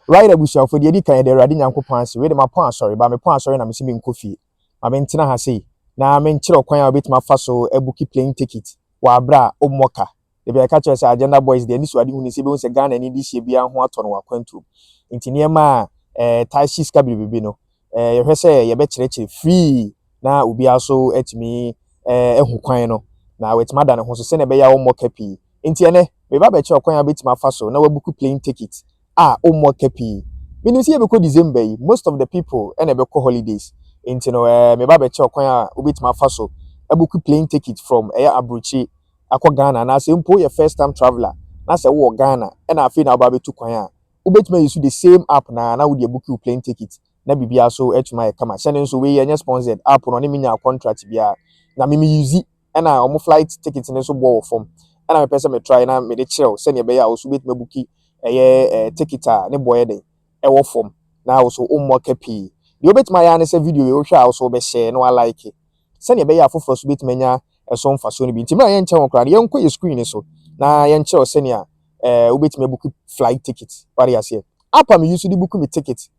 right abusia for the edi kan de rade nyankopon ase we de mapon asori ba me pon asori na me se me nkofie ma me ntena ha sei na me nkyere okwan a obetima fa so ebuki plane ticket wa abra omoka de be ka chere say agenda boys de ni so ade hunu se be se Ghana ni di hye bia ho ato no wakwantu nti niema taxi ska bibibi no ye hwese ye be kyerɛkyerɛ free na obi aso etimi ehu kwan no na wetima da ne ho so se ne be ya omoka pi nti ene me ba be kyerɛ okwan a obetima fa so na wabuku plane ticket omoka pi meaning say be ko December yi most of the people and be ko holidays into no me ba be che okwan a obitima fa so ebuku plane ticket from Abrochi akọ Ghana na say mpo your first time traveler na say wo Ghana and afi na ba betu kwan a obitima use the same app na wo dey book plane ticket na bibia so etuma e kama send so we yen sponsored app no ne minya contract bia na me use and omo flight ticket ne so bo form and me person me try na me dey chill send e be ya so obitima booki ticket a ne boy dey ewo form na also ummoka pi the obetima ya ne se video we hwa also be share no like se ne be ya foforo so betima nya eso mfaso no bi ntimra ye nche won kra ye nko ye screen so na ye nche se ne obetima book flight ticket what you say apa me use the book me ticket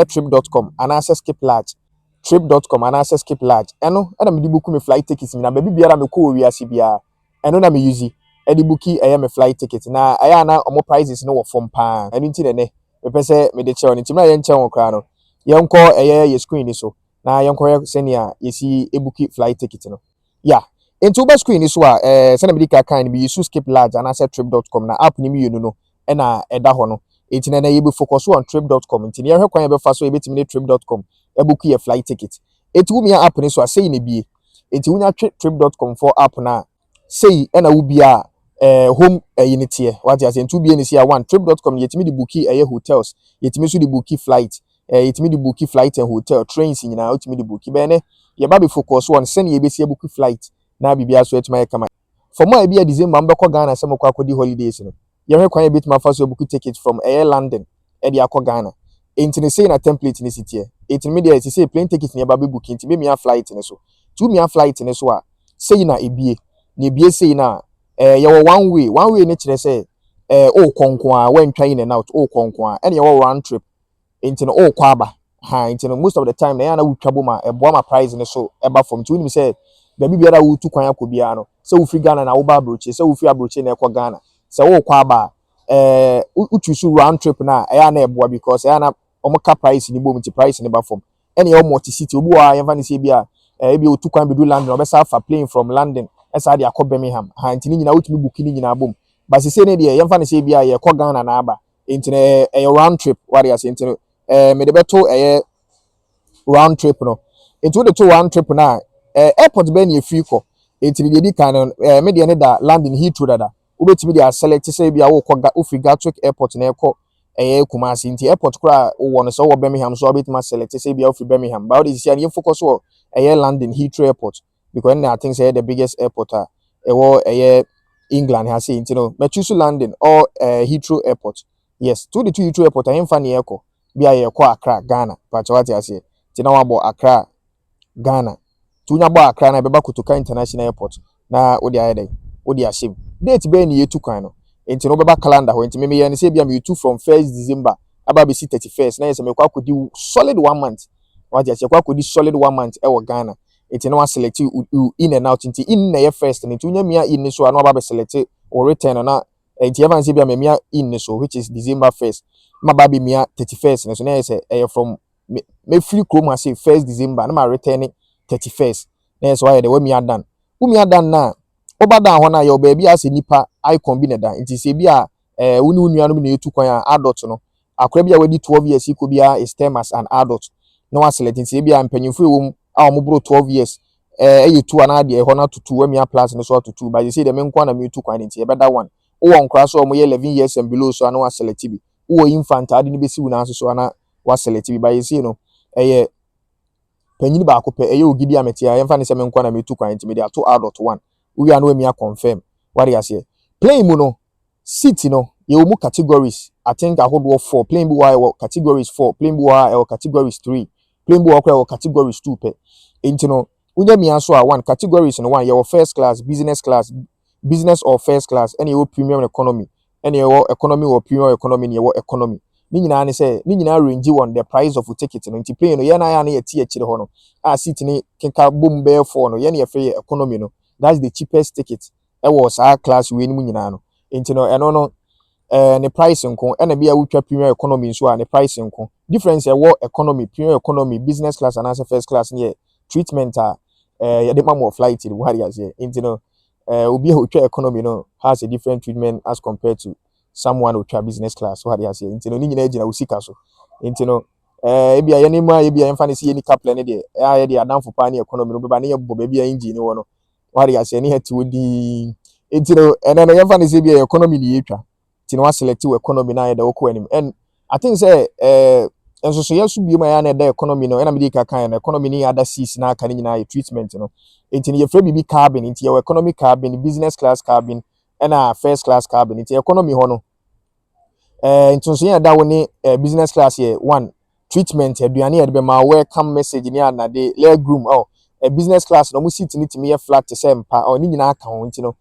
trip.com and access skip large trip.com and access skip large eno na me di book me flight ticket na ba bibiara me ko wi ase bia eno na me use edi booki me flight ticket na aya na omo prices no wo form pa eno nti ne me pese me de che on ntimra ye nche won kra no ye nko ye screen so na ye nko ye senia ye si ebuki flight ticket no yeah into ba screen so a senia me di ka kan be use skip large and access trip.com na app ni me no na eda ho no enti na ye be focus on trip.com enti ye hwe kwan ye be fa so ye betimi ne trip.com ebuki ye flight ticket enti wo app ni so a sei na bie enti wunya trip.com for app na sei na wo bia home unity what you say to be any see one trip.com yetimi di booki hotels yetimi so di booki flight yetimi di booki flight and hotel trains nyina yetimi di booki be ne ye ba be focus on send ye be see booki flight na bibia so etima ye kama for more be December mbekọ Ghana se mekọ akodi holidays no ye hwe kwan ye betima fa so booki ticket from London e di akọ Ghana enti ne say na template ni sitie enti me dey say plane ticket ne ba be booking enti me mia flight ne so tu mia flight ne so a say na ebie say na ye wo one way ne kire say o konkon a when twa in and out o konkon a ene ye wo round trip enti no o kwa aba ha enti no most of the time na ya na wutwabo ma ebo ma price ne so eba from tu nim say da bibiara wo tu kwan akobia no say wo free Ghana na wo ba Abrochi say wo free Abrochi na ekọ Ghana say wo kwa aba utu su round trip na ya na ebo because ya na omoka price ni bom ti price ni ba from ene ye multi city obi wa yemfa ne say bia ebi o tu kwan be do London obesa fa plane from London esa de akọ Birmingham ha ntini nyina wotumi buki ni nyina bom ba se ne de yemfa ne se bia ye kọ Ghana na aba ntine round trip wari ase ntine me de beto round trip no nti de to round trip na airport be na e free ko ntine de di kan me de ne da landing Heathrow dada ubetimi de select se bia wo kọ ofri Gatwick airport na ekọ Kumasi nti airport kura wo no so wo Birmingham so obetimi select se bia ofri Birmingham ba we de sia ne focus wo landing Heathrow airport because I think say the biggest airport England has say no me choose London or Heathrow airport yes to the two Heathrow airport I am fan eko bia ye ko Accra Ghana but what you say ti na wa bo Accra Ghana tu nya bo Accra na be ba Kotoka international airport na wo dia yedai wo dia shim date be ni yetu kwan no enti no be ba calendar ho enti me ye ne say bia me yetu from 1st December aba be 31st na ye say me kwa kodi solid 1 month what you say kwa kodi solid 1 month e wo Ghana enti no wa select in and out enti in na ye first enti unya mia in ni so anu aba be select or return na enti evan say bia me mia in ni so which is December 1st ma ba be mia 31st na so na ye say from me free chrome say 1st December na ma return 31st na so why the we mia dan na oba dan ho na ye oba bia say nipa icon bi na dan enti say bia unu nuanu na etu kwan a adult no akora bia wadi 12 years iko bia is term as an adult no wa select enti bia mpanyimfo ewom a mo bro 12 years eyetu ana de ho na tutu wa mia plus no so tutu but you say dem nkwa na me tu kwan enti e beda one wo nkra so mo ye 11 years and below so ana wa select bi wo infant ade ni besi wu na so ana wa select bi but you say no panyini ba ko pe ogidi ametia yemfa ne se me nkwa na me tu kwan enti me de ato adult one we are no mia confirm what you say plane mu no seat no ye mu categories I think I hold 4 plane bu wa categories 4 plane bu wa categories 3 plane bu wa categories 2 pe enti no unya mia so a one categories no one your first class business or first class any your premium economy any your economy or premium economy ni your economy ni nyina ne say ni nyina range on the price of a ticket no nti plane no ye na ya na ye tie akire ho no a seat ni kenka bom be 4 no ye na ye free economy no that's the cheapest ticket e was our class we ni mu nyina no nti no eno no ne price nko na bia wotwa premium economy nso a ne price nko difference e wo economy premium economy business class and as first class ne treatment a ye de mamo flight ni wari ase nti no obi a wotwa economy no has a different treatment as compared to someone who try business class wari ase nti no ni nyina agina usika so nti no ebia ye ne ma ebia yemfa ne se ye ni couple ne de ye de adamfo pa ne economy no beba ne ye bo ba bia engine wo no wari ase ne hati odi nti no ene no yemfa ne se bia economy ni yetwa nti no wa select economy na ye da woko anim and I think say enso so yesu bi ma ya na da economy no na me di kan na economy ni other seats na aka ni nyina ye treatment no nti ye frɛ bibi cabin nti ye economy cabin business class cabin na first class cabin nti economy ho no nti so ya da wo ni business class ye one treatment aduane ye be ma welcome message ni ana de leg room business class no mo seat ni timi ye flat to say mpa ni nyina aka ho nti no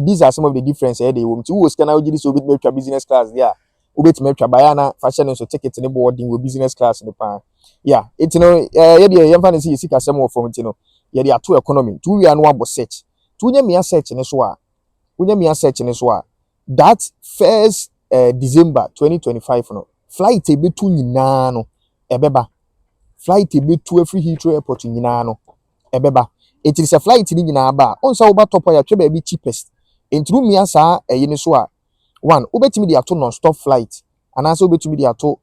these are some of the difference they wo nti wo sika na wo gidi so bit me twa business class there ubetime twa bayana fashion nso ticket ne boarding wo business class ne pa yeah it no ye de yemfa ne see sika sem wo from nti no ye de ato economy two we anu abo search two nya me search ne so a unya me search ne so a that first December 2025 no flight ebetu nyina no ebeba flight ebetu every Heathrow airport nyina no ebeba it is a flight ni nyina ba onsa wo ba top ya twa ba bi cheapest entru me asa eyi ne so a one ubetimi de ato non stop flight anase ubetimi de ato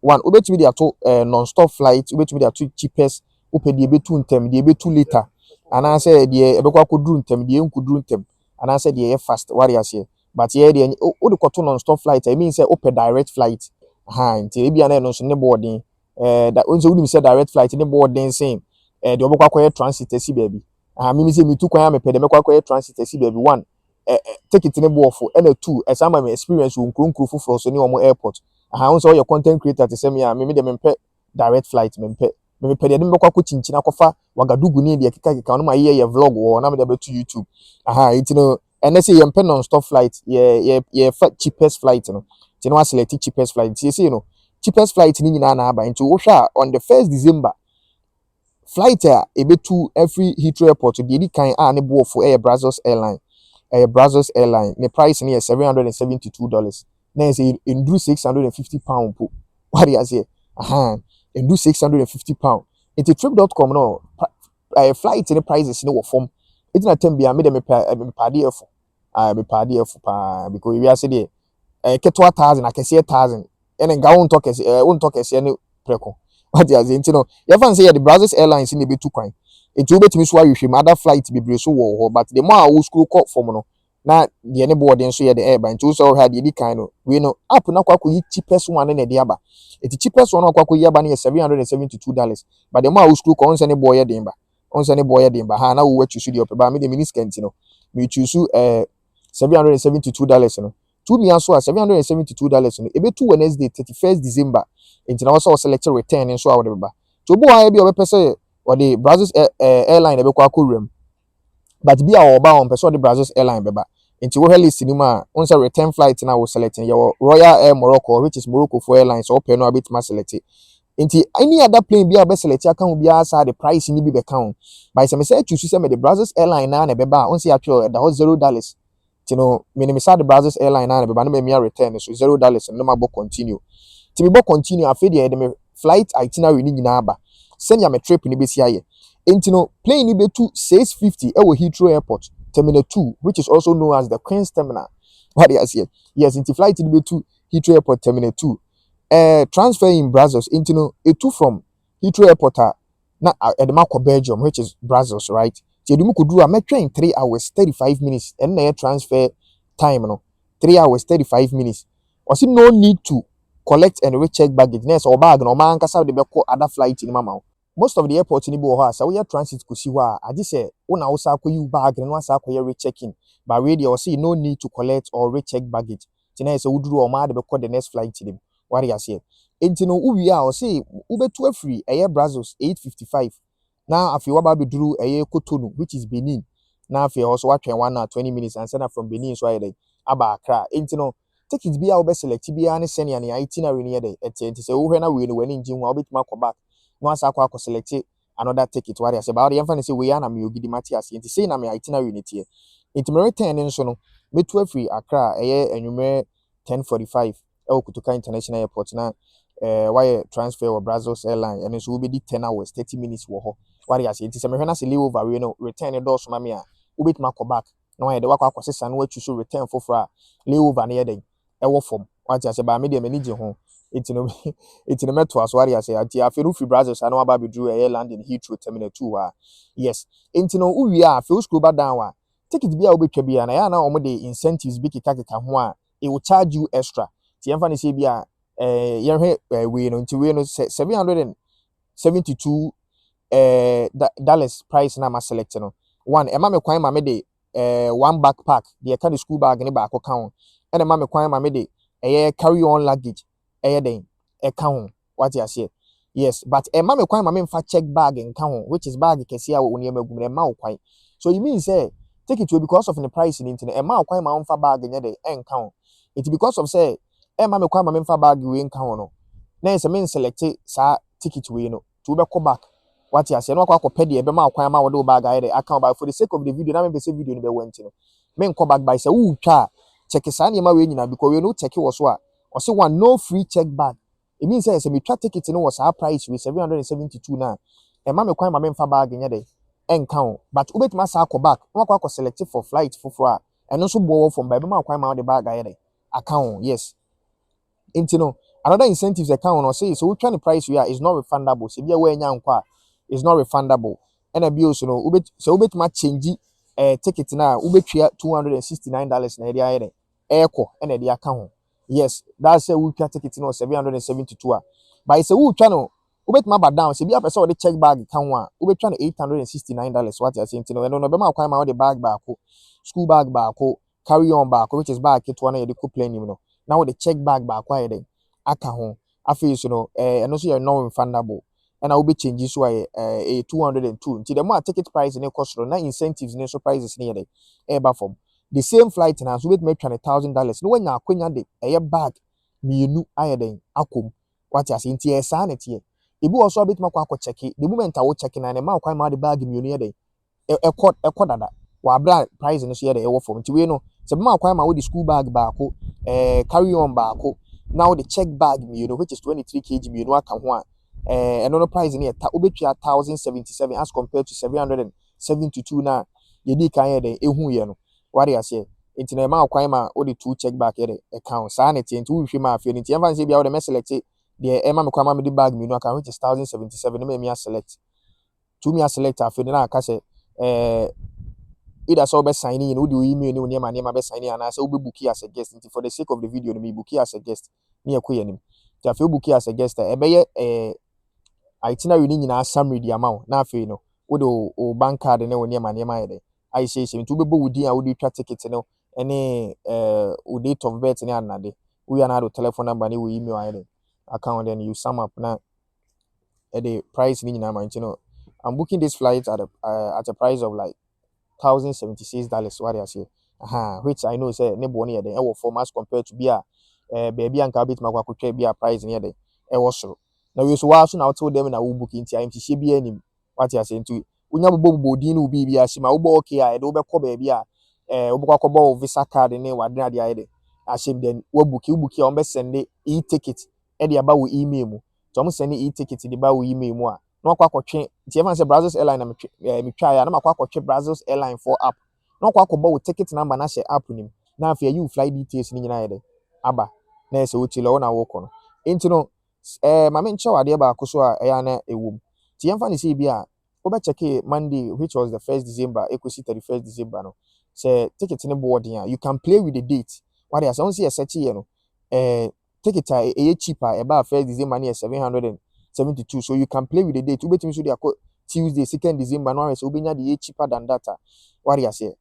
one ubetimi de ato non stop flight ubetimi de ato cheapest upe de betu ntem de betu later anase de ebekwa koduru ntem de enkuduru ntem anase de ye fast warriors here but here de o de koto non stop flight I mean say upe direct flight nti ebia na no so ne boarding that once we say direct flight ne boarding same de obekwa akoye transit esi baby me say me tu kwan me pede mekwa akoye transit esi baby one ticket ne bo ofo and two esama me experience wo nkronkro foforo so ne omo airport so your content creator to say me me de mempe direct flight mempe me pede de mekwa ko chinchina kofa wagadugu ne de kika no ma ye vlog wo na me de betu YouTube it no and say yempe non stop flight ye cheapest flight no ti no select cheapest flight ti say no cheapest flight ni nyina na aba nti wo hwa on the 1st December flight ebetu every Heathrow airport de di kan ne bo ofo Brazos airline Brazos airline the price near $772 na say enduru £650 po what do you say enduru £650 into trip.com no flight the prices no form it's na tem bia me de me pade efo me pade efo pa because we are say there keto 1000 akese 1000 ene nga won talk kese ne preko what you say you know you fan say the Brazos airlines in be too kwan nti obetimi so ahwehwem other flight bebre so wo but the more we screw call from no na de ne boarding so ye the air nti so ha de di kan no we no app na kwako yi cheapest one na de aba the cheapest one kwako yi aba na $772 but the more we screw call on ne boy den ba on se ne boy den ba ha na wo choose the ba me de miniskant no me choose $772 no two me aso $772 no ebe 2 Wednesday 31st December nti na so select return nso a wo de ba to bo ha bi obepese or the Brazos airline ebe kwa akorem but be our ba on person the Brazos airline beba nti wo list ni ma on say return flight na wo selecting your Royal Air Morocco which is Morocco for airlines so pay no abit ma select nti any other plane be able select aka ho bia sa the price ni bi be count by some say choose say me the Brazos airline na beba on say atwe da $0 you know me say the Brazos airline na beba na me return so $0 no ma bo continue ti me bo continue afi de me flight itinerary ni nyina aba send ya me trip ni be si aye enti no plane ni betu 650 e Heathrow airport terminal 2 which is also known as the Queen's terminal what you say yes enti flight ni betu Heathrow airport terminal 2 transfer in Brazos enti no etu from Heathrow airport na edema Belgium which is Brazos right ti edum koduru a metwen 3 hours 35 minutes and na transfer time no 3 hours 35 minutes was it no need to collect and recheck baggage ness or bag no man kasa de be call other flight ni mama most of the airports ni bo ho so we transit ko si ho a age say una wo sa akoyi bag no asa akoye rechecking but we dey or say no need to collect or recheck baggage tina say wuduru o ma de be call the next flight dem what you say enti no uwi a o say ubetu afri Brazos 8:55 na afi wa ba be duru Cotonou which is Benin na afi also watwen 1 hour 20 minutes and send from Benin so aye aba Accra enti no ticket bi a wo be select bi a ne sene ne itinerary ne yede ete nti se wo hwe na we no wani ngin wa obetuma akọ back no asa akọ select another ticket wari ase ba wo yemfa ne se we ya na me ogidi mate ase nti sei na me itinerary ne tie nti me return ne nso no metu afiri Accra eye anwume 10:45 ewo Kutuka International Airport na why transfer or Brazos airline and so will be 10 hours 30 minutes wo ho wari ase nti se me hwe na se layover we no return ne do so ma me a obetuma akọ back na why de wakọ akọsesa na wachu so return foforo a layover ne yeden ewo form wati ase ba me de mani gye ho etino etino meto aso wari ase ati aferu fi Brazos ana waba bedru landing Heathrow terminal 2 ha yes etino uwie a fe scroll back down wa ticket bi a obetwa bi na ya na omo de incentives bi keka ho a it will charge you extra ti yemfa ne se bi a yɛhwɛ we no nti we no 772 dollars price na ma select no one ema me kwan ma me de one backpack de ka the school bag ne ba ko ka ho ena ema me kwan ma me de carry on luggage den e ka ho what you say yes but ema me kwan ma me mfa check bag nka ho which is bag kesi a wo ne magum ema wo kwan so you mean say take it because of the price ni nti ema wo kwan ma mfa bag nye de enka ho it because of say ema me kwan ma me mfa bag we nka ho no na se me select sa ticket we no to be call back what you say no akwa pɛ de ebe ma kwan ma wo de bag aye de account by for the sake of the video na me be say video no be went no me call back by say wo twa check sa na ma we nyina because we no check wo so a o say one no free check bag it means say me twa ticket no was our price we 772 na e ma me kwan ma me mfa bag nya de enka ho but obetima sa call back no akwa select for flight foforo a eno so bo from by ma kwan ma wo de bag aye de account yes into another incentives account or say so we trying the price we are is not refundable so be aware nya is not refundable and a bill so no so ubet ma change ticket na ubetwa $269 na area ere eko and the account yes that's a we ticket no 772 but say we try no ubet ma ba down so be a person with check bag account one ubetwa $869 what you saying no no be ma kwa ma the bag back school bag back carry on back which is bag it one e dey ko plan you know now the check bag back why then aka ho afi so no and also you're non refundable and I will be changing so a 202 until the more ticket price in cost na incentives in so prices near the air form the same flight na so wait make $1,000 no when you akwanya de a bag mienu aye den akom what you say nti e sa na tie ebi also bit makwa check the moment I will check na na ma kwa ma the bag mienu ye den ekọ dada wa bra price no so ye de e wo form nti we no se ma kwa ma wo the school bag baako carry on baako now the check bag me you know which is 23 kg me you know aka ho a no price ni eta obetua 1077 as compared to 772 na ye di kan ye de ehu ye no wari ase enti na ma kwan ma wo the two check bag ye de account sa na ti enti wo hwe ma afie enti em fan se bia wo de me select de e ma me kwan ma me the bag me you know aka which is 1077 na me select to me select afie na aka se either so be sign in with the email ni onyema na be sign in and say we book you as a guest for the sake of the video no me book you as a guest ni ekoye nim ta fe book you as a guest e be ye itinerary ni nyina summary di amount na afi no with o bank card na onyema na ma ye I say to be bo wudi a wudi twa ticket no any o date of birth ni anade we na do telephone number ni we email aye account then you sum up na the price ni nyina man you I'm booking this flight at a price of like $1,076 what I say which I know say ne boni ye den e wo form as compared to bia baby anka bit makwa kwotwa bia price ne ye den e wo soro na we so wa so na wo told them na wo book nti am ti hye bia nim what I say nti unya bobo din no bi bia hye ma wo bo okay a e de wo be ko baby a wo bo kwakọ visa card ne wa den ade aye de ahyem den wo book a wo be send e-ticket e de aba wo email mu so mo send e-ticket de ba wo email mu a no kwakọtwe nti evan say Brazos airline na me twa ya na makwakọtwe Brazos airline for app no kwakọbọ wo ticket number na hye app nim na afia you flight details ni nyina yede aba na ese wotile wo na wo kọ no enti no ma me nche wade ba akoso a eya na ewom ti yemfa ni say bi a wo be check Monday which was the 1st December ekosi 31st December no say ticket ni boarding a you can play with the date what they say on say search here no ticket a cheaper about 1st December near 772 so you can play with the date ubetimi so dey Tuesday 2nd December no so obenya dey cheaper than that what you say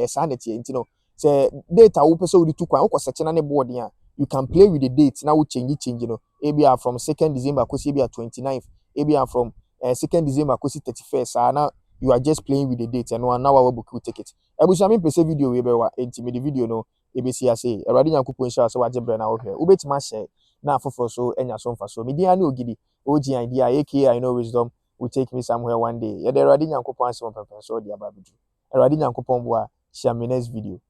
sanity enti no say data wo pese wo di tu kwan wo search na ne board ya you can play with the date now we change no ebia from 2nd December kosi ebia 29th ebia from 2nd December kosi 31st now you are just playing with the date and now we book ticket ebusu am pese video we be wa enti me the video no ebesi ase awurade nyankopɔn hyira so wagye brɛ na wohwɛ wobɛtumi ahyɛ na afoforo so anya so mfa so media ne ogidi ogi idea aka I know wisdom will take me somewhere one day yɛde awurade nyankopɔn asɛm pɛpɛ so de aba abɛdu awurade nyankopɔn boa hyia me next video